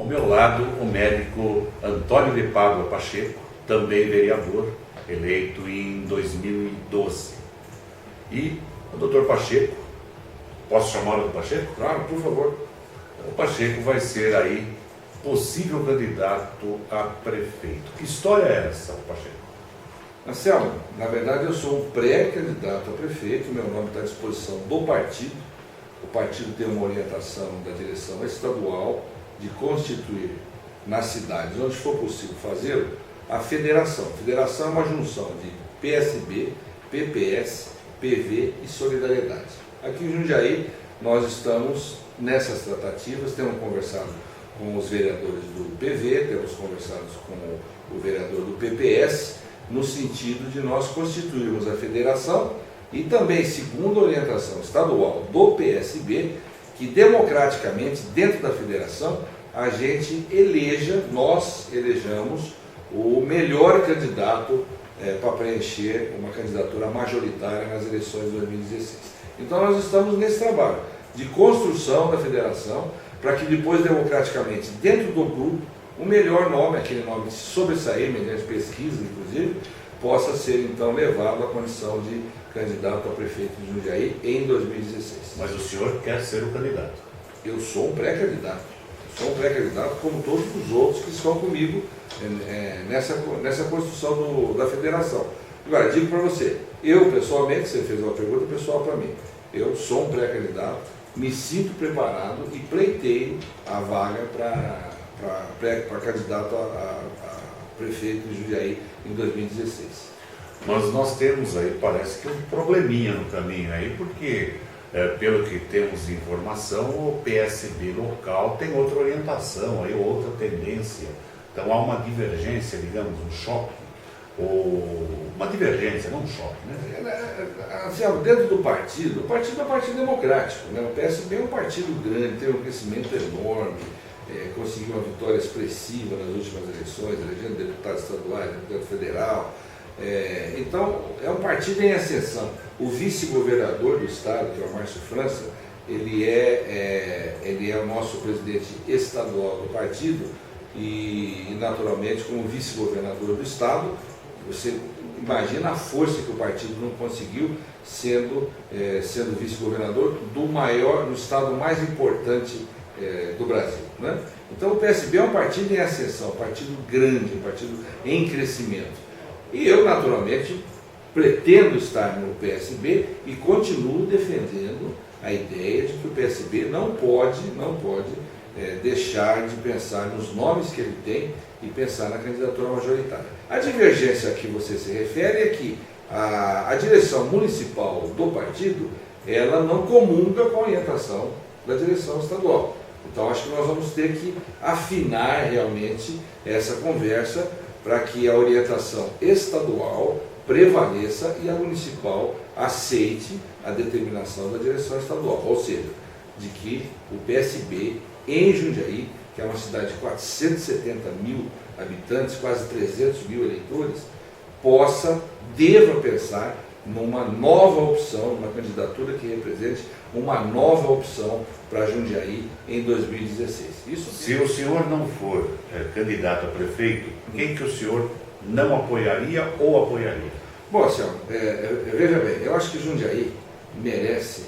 meu lado, o médico Antônio de Pádua Pacheco, também vereador, eleito em 2012. E o doutor Pacheco, posso chamá-lo de Pacheco? Claro, por favor. O Pacheco vai ser aí possível candidato a prefeito. Que história é essa, Pacheco? Anselmo, na verdade eu sou um pré-candidato a prefeito, meu nome está à disposição do partido. O partido tem uma orientação da direção estadual de constituir nas cidades onde for possível fazê-lo a federação. A federação é uma junção de PSB, PPS, PV e Solidariedade. Aqui em Jundiaí nós estamos nessas tratativas, temos conversado com os vereadores do PV, temos conversado com o vereador do PPS, no sentido de nós constituirmos a federação e também, segundo a orientação estadual do PSB, que democraticamente, dentro da federação, a gente nós elejamos o melhor candidato para preencher uma candidatura majoritária nas eleições de 2016. Então nós estamos nesse trabalho de construção da federação, para que depois, democraticamente, dentro do grupo, o melhor nome, aquele nome que se sobressair, mediante pesquisa, inclusive, possa ser, então, levado à condição de candidato a prefeito de Jundiaí em 2016. Mas o senhor quer ser o candidato? Eu sou um pré-candidato. Sou um pré-candidato, como todos os outros que estão comigo nessa construção da federação. Agora, digo para você, eu, pessoalmente, você fez uma pergunta pessoal para mim, eu sou um pré-candidato, me sinto preparado e pleiteio a vaga para candidato a prefeito de Jundiaí em 2016. Mas nós temos aí, parece que um probleminha no caminho aí, porque, pelo que temos informação, o PSB local tem outra orientação, aí, outra tendência. Então há uma divergência, digamos, um choque, ou uma divergência, não um choque, né? Assim, dentro do partido, o partido é um partido democrático, né? O PSB é um partido grande, tem um crescimento enorme, conseguiu uma vitória expressiva nas últimas eleições, elegendo deputado estadual, deputado federal. Então, é um partido em ascensão. O vice-governador do estado, que é o Márcio França, ele é o nosso presidente estadual do partido e naturalmente, como vice-governador do estado, você imagina a força que o partido não conseguiu sendo vice-governador do estado mais importante do Brasil, né? Então o PSB é um partido em ascensão, um partido grande, um partido em crescimento. E eu, naturalmente, pretendo estar no PSB e continuo defendendo a ideia de que o PSB não pode deixar de pensar nos nomes que ele tem e pensar na candidatura majoritária. A divergência a que você se refere é que a direção municipal do partido, ela não comunga com a orientação da direção estadual. Então acho que nós vamos ter que afinar realmente essa conversa para que a orientação estadual prevaleça e a municipal aceite a determinação da direção estadual, ou seja, de que o PSB em Jundiaí, que é uma cidade de 470 mil habitantes, quase 300 mil eleitores, deva pensar numa nova opção, uma candidatura que represente uma nova opção para Jundiaí em 2016. Se o senhor não for candidato a prefeito, quem que o senhor não apoiaria ou apoiaria? Bom, Anselmo, veja bem, eu acho que Jundiaí merece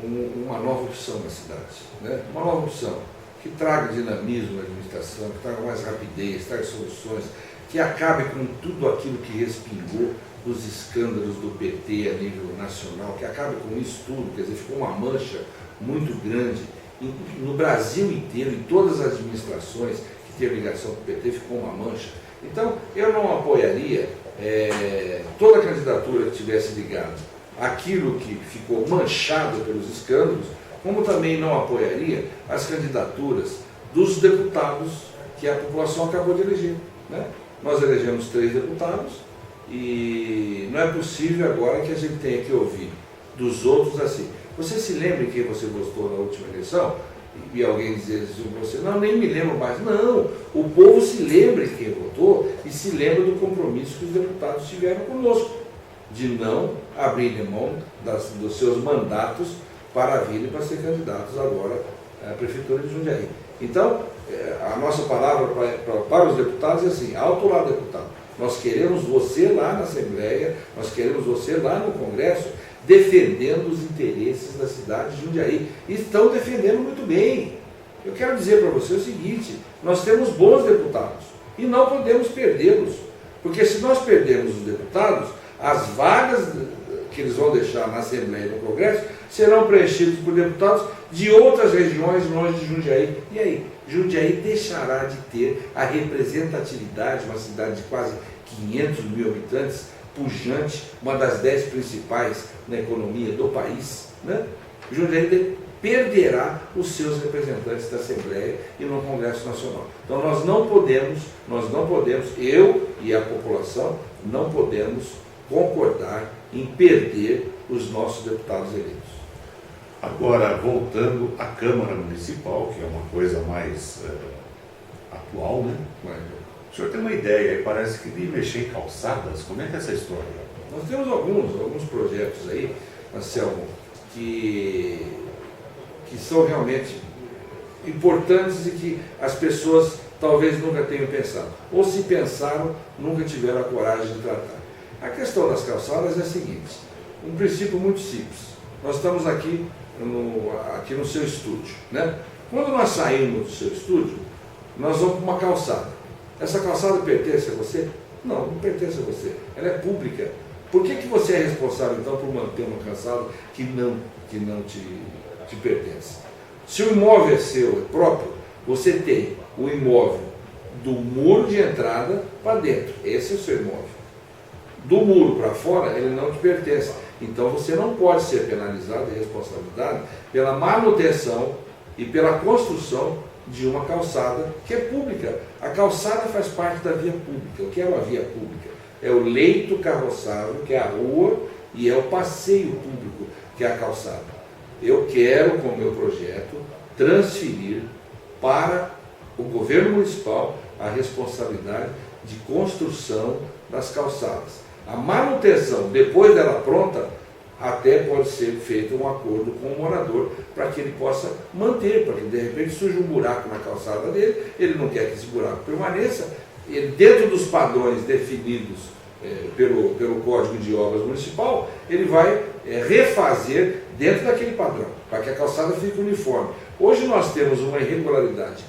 uma nova opção na cidade, né? Uma nova opção que traga dinamismo na administração, que traga mais rapidez, traga soluções, que acabe com tudo aquilo que respingou dos escândalos do PT a nível nacional, que acabe com isso tudo, quer dizer, ficou uma mancha muito grande no Brasil inteiro, em todas as administrações que teve ligação com o PT, ficou uma mancha. Então, eu não apoiaria toda candidatura que tivesse ligado àquilo que ficou manchado pelos escândalos, como também não apoiaria as candidaturas dos deputados que a população acabou de eleger, né? Nós elegemos 3 deputados e não é possível agora que a gente tenha que ouvir dos outros assim: você se lembra em quem você votou na última eleição? E alguém dizer assim para você: não, nem me lembro mais. Não, o povo se lembra em quem votou e se lembra do compromisso que os deputados tiveram conosco, de não abrir mão dos seus mandatos para virem para ser candidatos agora a Prefeitura de Jundiaí. Então, a nossa palavra para os deputados é assim: alto lá, deputado, nós queremos você lá na Assembleia, nós queremos você lá no Congresso, defendendo os interesses da cidade de Jundiaí. E estão defendendo muito bem. Eu quero dizer para você o seguinte: nós temos bons deputados e não podemos perdê-los, porque se nós perdermos os deputados, as vagas que eles vão deixar na Assembleia e no Congresso serão preenchidas por deputados de outras regiões longe de Jundiaí. E aí? Jundiaí deixará de ter a representatividade, uma cidade de quase 500 mil habitantes, pujante, uma das 10 principais na economia do país, né? Jundiaí perderá os seus representantes da Assembleia e no Congresso Nacional. Então nós não podemos, eu e a população, não podemos concordar em perder os nossos deputados eleitos. Agora, voltando à Câmara Municipal, que é uma coisa mais atual, né? O senhor tem uma ideia, parece que de mexer em calçadas, como é que é essa história? Nós temos alguns projetos aí, Anselmo, que são realmente importantes e que as pessoas talvez nunca tenham pensado. Ou se pensaram, nunca tiveram a coragem de tratar. A questão das calçadas é a seguinte: um princípio muito simples. Nós estamos aqui no seu estúdio, né? Quando nós saímos do seu estúdio, nós vamos para uma calçada. Essa calçada pertence a você? Não, não pertence a você. Ela é pública. Por que você é responsável, então, por manter uma calçada que não te pertence? Se o imóvel é seu, é próprio, você tem o imóvel do muro de entrada para dentro. Esse é o seu imóvel. Do muro para fora, ele não te pertence. Então você não pode ser penalizado em responsabilidade pela manutenção e pela construção de uma calçada que é pública. A calçada faz parte da via pública. O que é uma via pública? É o leito carroçável, que é a rua, e é o passeio público, que é a calçada. Eu quero, com o meu projeto, transferir para o governo municipal a responsabilidade de construção das calçadas. A manutenção, depois dela pronta, até pode ser feito um acordo com o morador para que ele possa manter, para que de repente surja um buraco na calçada dele, ele não quer que esse buraco permaneça, ele, dentro dos padrões definidos pelo Código de Obras Municipal, ele vai refazer dentro daquele padrão, para que a calçada fique uniforme. Hoje nós temos uma irregularidade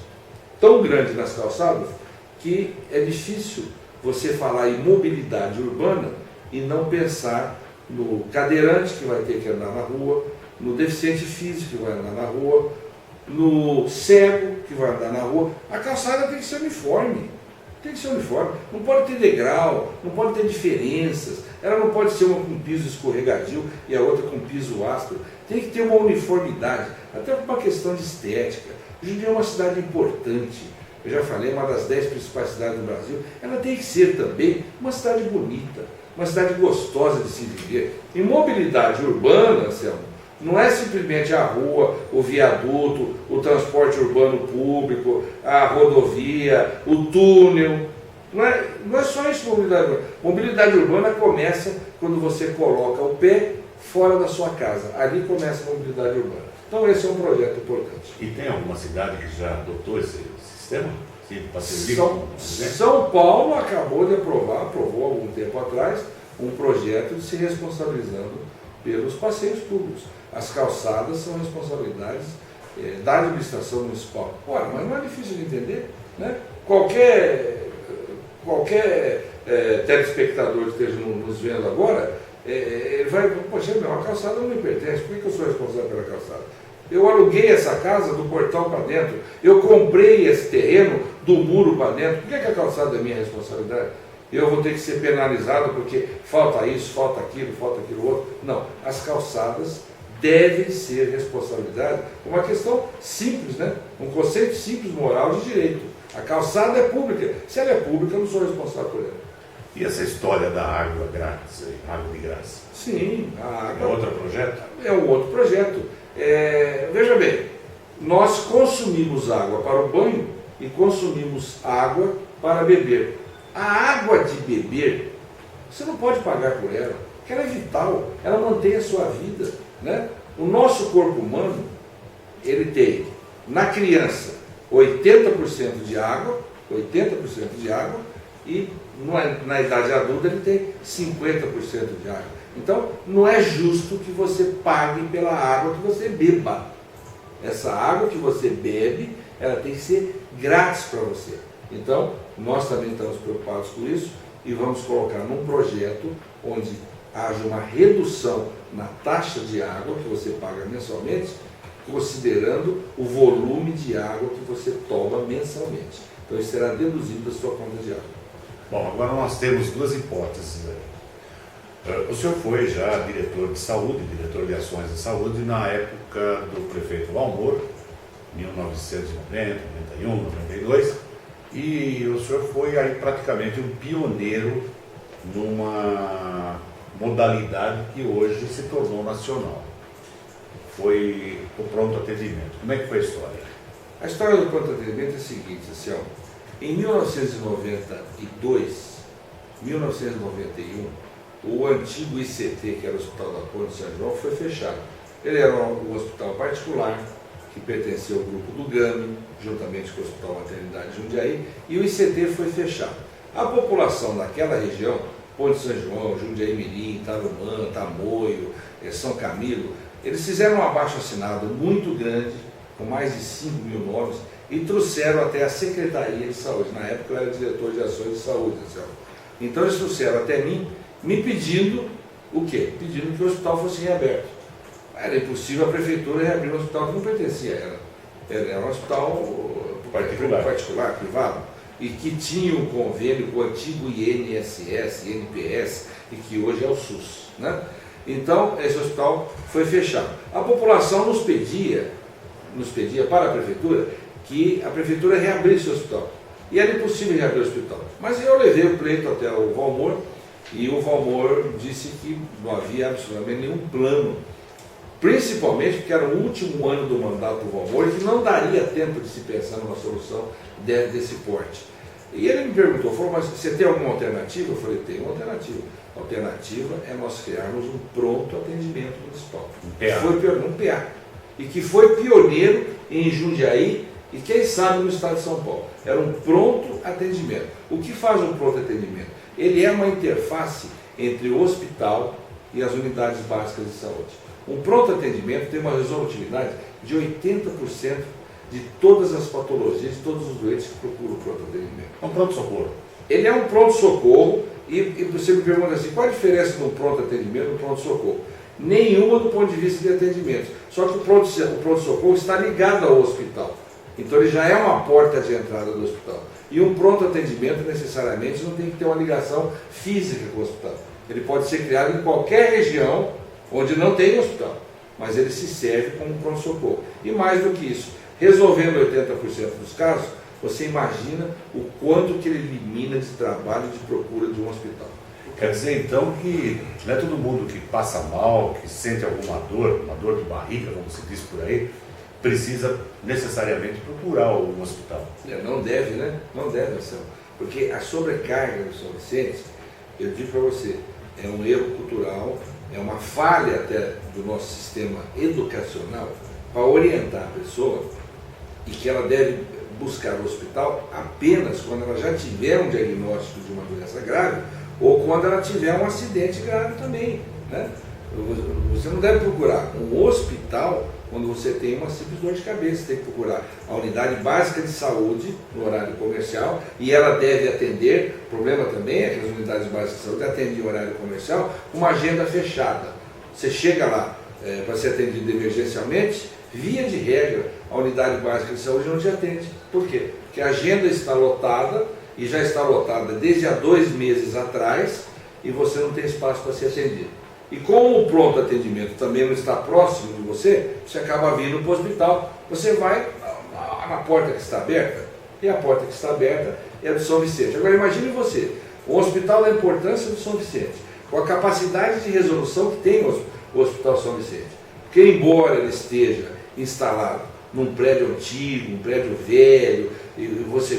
tão grande nas calçadas que é difícil você falar em mobilidade urbana e não pensar no cadeirante que vai ter que andar na rua, no deficiente físico que vai andar na rua, no cego que vai andar na rua. A calçada tem que ser uniforme. Tem que ser uniforme. Não pode ter degrau, não pode ter diferenças. Ela não pode ser uma com piso escorregadio e a outra com piso áspero. Tem que ter uma uniformidade, até por uma questão de estética. Jundiaí é uma cidade importante. Eu já falei, uma das 10 principais cidades do Brasil. Ela tem que ser também uma cidade bonita, uma cidade gostosa de se viver. E mobilidade urbana, Anselmo, não é simplesmente a rua, o viaduto, o transporte urbano público, a rodovia, o túnel. Não é só isso mobilidade urbana. Mobilidade urbana começa quando você coloca o pé fora da sua casa. Ali começa a mobilidade urbana. Então esse é um projeto importante. E tem alguma cidade que já adotou esse sistema? Sim, para servir São Paulo aprovou há algum tempo atrás, um projeto de se responsabilizando pelos passeios públicos. As calçadas são responsabilidades da administração municipal. Ora, mas não é difícil de entender, né? Qualquer telespectador que esteja nos vendo agora, ele vai, poxa, a calçada não me pertence, por que eu sou responsável pela calçada? Eu aluguei essa casa do portão para dentro, eu comprei esse terreno do muro para dentro, por que a calçada é minha responsabilidade? Eu vou ter que ser penalizado porque falta isso, falta aquilo outro. Não, as calçadas devem ser responsabilidade, uma questão simples, né? Um conceito simples, moral de direito. A calçada é pública, se ela é pública eu não sou responsável por ela. E essa história da água grátis, água de graça? Sim, a água... É outro projeto? É um outro projeto. Veja bem, nós consumimos água para o banho e consumimos água para beber. A água de beber, você não pode pagar por ela, porque ela é vital, ela mantém a sua vida, né? O nosso corpo humano, ele tem Na criança, 80% de água, 80% de água, e na idade adulta ele tem 50% de água. Então, não é justo que você pague pela água que você beba. Essa água que você bebe, ela tem que ser grátis para você. Então, nós também estamos preocupados com isso e vamos colocar num projeto onde haja uma redução na taxa de água que você paga mensalmente, considerando o volume de água que você toma mensalmente. Então, isso será deduzido da sua conta de água. Bom, agora nós temos duas hipóteses aí. O senhor foi já diretor de saúde, diretor de ações de saúde, na época do prefeito Valmor, 1990, 91, 92, e o senhor foi aí praticamente um pioneiro numa modalidade que hoje se tornou nacional. Foi o pronto atendimento. Como é que foi a história? A história do pronto atendimento é a seguinte, Anselmo. Em 1992, 1991, o antigo ICT, que era o Hospital da Ponte de São João, foi fechado. Ele era um hospital particular, que pertencia ao grupo do GAMI, juntamente com o Hospital Maternidade de Jundiaí, e o ICT foi fechado. A população daquela região, Ponte de São João, Jundiaí-Mirim, Tarumã, Tamoio, São Camilo, eles fizeram um abaixo-assinado muito grande, com mais de 5 mil nomes, e trouxeram até a Secretaria de Saúde. Na época eu era diretor de ações de saúde. Então eles trouxeram até mim, me pedindo o quê? Pedindo que o hospital fosse reaberto. Era impossível a prefeitura reabrir um hospital que não pertencia a ela. Era um hospital particular, privado, e que tinha um convênio com o antigo INSS, INPS, e que hoje é o SUS. Né? Então, esse hospital foi fechado. A população nos pedia para a prefeitura que a prefeitura reabrisse o hospital. E era impossível reabrir o hospital. Mas eu levei o pleito até o Valmor, e o Valmor disse que não havia absolutamente nenhum plano, principalmente porque era o último ano do mandato do Valmor, e que não daria tempo de se pensar numa solução desse porte. E ele me perguntou, falou, mas você tem alguma alternativa? Eu falei, tem uma alternativa. A alternativa é nós criarmos um pronto atendimento municipal. Um PA. E que foi pioneiro em Jundiaí e quem sabe no estado de São Paulo. Era um pronto atendimento. O que faz um pronto atendimento? Ele é uma interface entre o hospital e as unidades básicas de saúde. Um pronto atendimento tem uma resolutividade de 80% de todas as patologias, de todos os doentes que procuram o pronto atendimento. É um pronto-socorro. Ele é um pronto-socorro e você me pergunta assim, qual a diferença de um pronto atendimento e um pronto-socorro? Nenhuma do ponto de vista de atendimento. Só que o pronto-socorro está ligado ao hospital. Então ele já é uma porta de entrada do hospital. E um pronto atendimento necessariamente não tem que ter uma ligação física com o hospital. Ele pode ser criado em qualquer região onde não tem hospital, mas ele se serve como um pronto-socorro. E mais do que isso, resolvendo 80% dos casos, você imagina o quanto que ele elimina de trabalho de procura de um hospital. Quer dizer então que não é todo mundo que passa mal, que sente alguma dor, uma dor de barriga, como se diz por aí, precisa necessariamente procurar um hospital. Não deve, né? Não deve, Marcelo. Porque a sobrecarga do São Vicente, eu digo para você, é um erro cultural, é uma falha até do nosso sistema educacional para orientar a pessoa e que ela deve buscar o hospital apenas quando ela já tiver um diagnóstico de uma doença grave ou quando ela tiver um acidente grave também. Né? Você não deve procurar um hospital quando você tem uma simples dor de cabeça. Você tem que procurar a unidade básica de saúde no horário comercial e ela deve atender, o problema também é que as unidades básicas de saúde atendem em horário comercial com uma agenda fechada. Você chega lá para ser atendido emergencialmente, via de regra, a unidade básica de saúde não te atende. Por quê? Porque a agenda está lotada e já está lotada desde há 2 meses atrás e você não tem espaço para ser atendido. E como o pronto atendimento também não está próximo de você, você acaba vindo para o hospital. Você vai na porta que está aberta, e a porta que está aberta é a do São Vicente. Agora imagine você, o hospital da importância do São Vicente, com a capacidade de resolução que tem o Hospital São Vicente. Porque embora ele esteja instalado num prédio antigo, um prédio velho, e você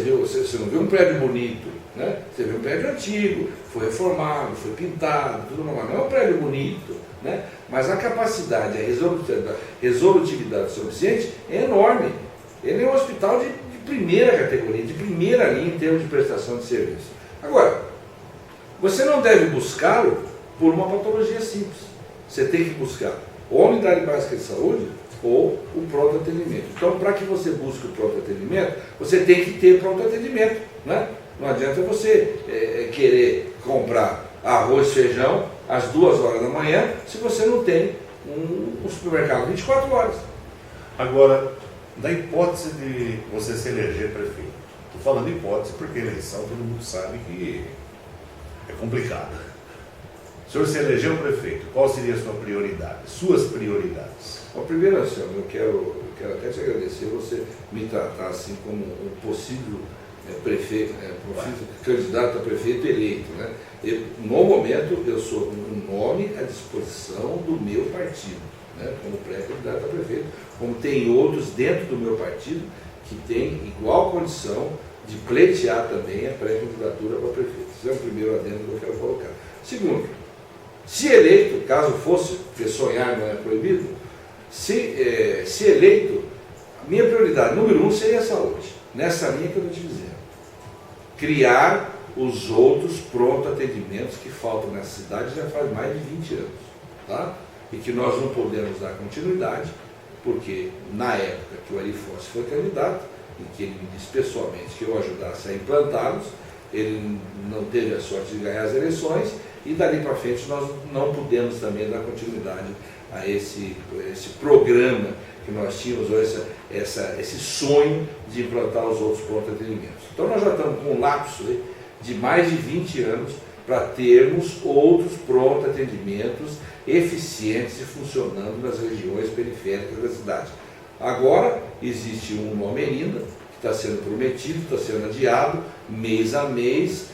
não vê um prédio bonito, né? Você vê um prédio antigo, foi reformado, foi pintado, tudo normal. Não é um prédio bonito, né? Mas a capacidade, a resolutividade do São Vicente é enorme. Ele é um hospital de primeira categoria, de primeira linha em termos de prestação de serviço. Agora, você não deve buscá-lo por uma patologia simples. Você tem que buscar ou a unidade básica de saúde ou o pronto atendimento. Então, para que você busque o pronto atendimento, você tem que ter pronto atendimento, né? Não adianta você querer comprar arroz e feijão às 2 horas da manhã se você não tem um supermercado 24 horas. Agora, na hipótese de você se eleger prefeito, estou falando hipótese porque eleição todo mundo sabe que é complicada. O senhor se elegeu prefeito, qual seria a sua prioridade? Suas prioridades? Bom, primeiro, Anselmo, eu quero até te agradecer você me tratar assim como um possível prefeito, candidato a prefeito eleito, né? No momento, eu sou um nome à disposição do meu partido, né? Como pré-candidato a prefeito, como tem outros dentro do meu partido que têm igual condição de pleitear também a pré-candidatura para prefeito. Esse é o primeiro adendo que eu quero colocar. Segundo, se eleito, caso fosse, porque sonhar não é proibido, se eleito, minha prioridade número 1 seria a saúde, nessa linha que eu estou te dizendo. Criar os outros pronto atendimentos que faltam nessa cidade já faz mais de 20 anos, tá? E que nós não podemos dar continuidade, porque na época que o Ari Force foi candidato, e que ele me disse pessoalmente que eu ajudasse a implantá-los, ele não teve a sorte de ganhar as eleições, e dali para frente nós não pudemos também dar continuidade a esse programa que nós tínhamos, ou esse sonho de implantar os outros pronto atendimentos. Então nós já estamos com um lapso de mais de 20 anos para termos outros pronto atendimentos eficientes e funcionando nas regiões periféricas da cidade. Agora existe um no Almerinda, que está sendo prometido, está sendo adiado, mês a mês,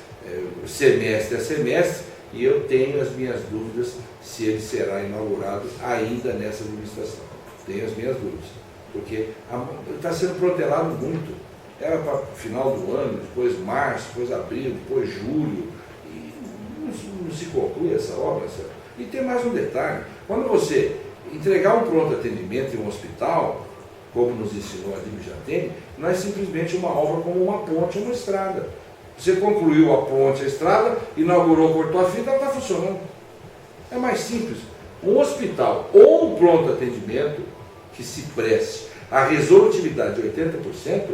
semestre a semestre, e eu tenho as minhas dúvidas se ele será inaugurado ainda nessa administração. Tenho as minhas dúvidas, porque está sendo protelado muito. Era para final do ano, depois março, depois abril, depois julho, e não se conclui essa obra. E tem mais um detalhe, quando você entregar um pronto atendimento em um hospital, como nos ensinou a Dib Jatene, não é simplesmente uma obra como uma ponte ou uma estrada. Você concluiu a ponte, a estrada, inaugurou, cortou a fita, ela está funcionando. É mais simples. Um hospital ou um pronto atendimento que se preste a resolutividade de 80%,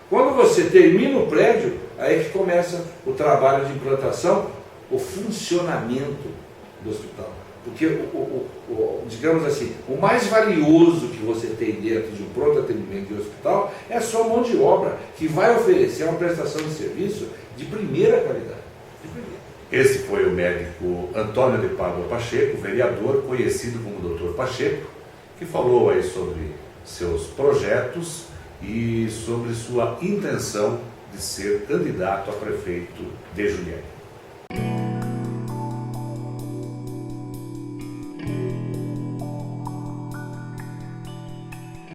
quando você termina o prédio, aí é que começa o trabalho de implantação, o funcionamento do hospital. Porque, digamos assim, o mais valioso que você tem dentro de um pronto atendimento de hospital é a sua mão de obra, que vai oferecer uma prestação de serviço de primeira qualidade. Esse foi o médico Antônio de Pádua Pacheco, vereador conhecido como Dr. Pacheco, que falou aí sobre seus projetos e sobre sua intenção de ser candidato a prefeito de Jundiaí.